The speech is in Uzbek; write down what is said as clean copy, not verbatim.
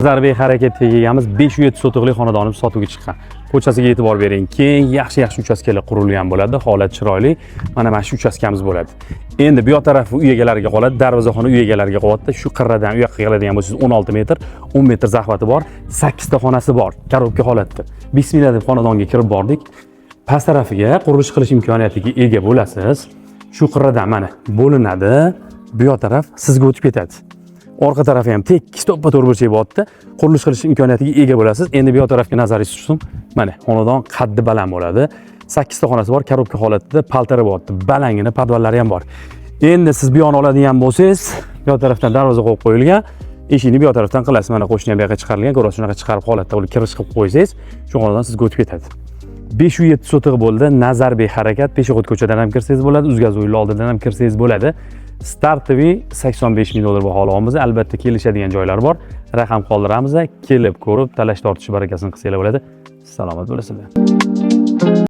Zarbe harakatga kelganmiz 507 sotixlik xonadonimiz sotuvga chiqqan. Ko'chasiga e'tibor bering. Keng, yaxshi uchastkalar qurilgan bo'ladi. Holat chiroyli. Mana shu uchastkamiz bo'ladi. Endi bu yoq tarafi uy egalariga qoladi. Darvozaxona uy egalariga qolyapti. Shu qirradan u yoqqa keladigan bo'lsangiz 16 metr, 10 metr zahvati bor, 8 ta xonasi bor. Korobka holatda. Bismillah deb xonadonga kirib bordik. Past tarafiga qurilish qilish imkoniyatiga ega bo'lasiz. Shu qirradan mana bo'linadi. Bu yoq taraf sizga o'tib ketadi. Orqa tarafi ham tekis to'ppa-to'g'ri burchak bo'lyapti. Qurilish qilish imkoniyatiga ega bo'lasiz. Endi bu yoq tarafga nazaringiz tushsin. Mana xonadon qaddi baland bo'ladi. 8 ta xonasi bor, korobka holatida paltara bo'lyapti. Balangina podvallari ham bor. Endi siz bu yoqni oladigan bo'lsangiz, bu yoq tarafdan darvoza qo'yib qo'yilgan. Eshikni bu yoq tarafdan qilasiz. Mana qo'shni ham bu yoqqa chiqarilgan, ko'rasiz, shunaqa chiqarib holatda uni kirish qilib qo'ysangiz, shu xonadon sizga o'tib ketadi. 507 sotiq bo'ldi. Nazarbek harakat, Peshobod ko'chadan ham kirsangiz bo'ladi, Uzgaz uylar oldidan ham kirsangiz bo'ladi. Startoviy 85 ming dollar baholayapmiz. Albatta kelishadigan joylar bor. Raqam qoldiramiz. Kelib ko'rib, talash tortish barakasini qilsanglar bo'ladi. Salomat bo'lasizlar.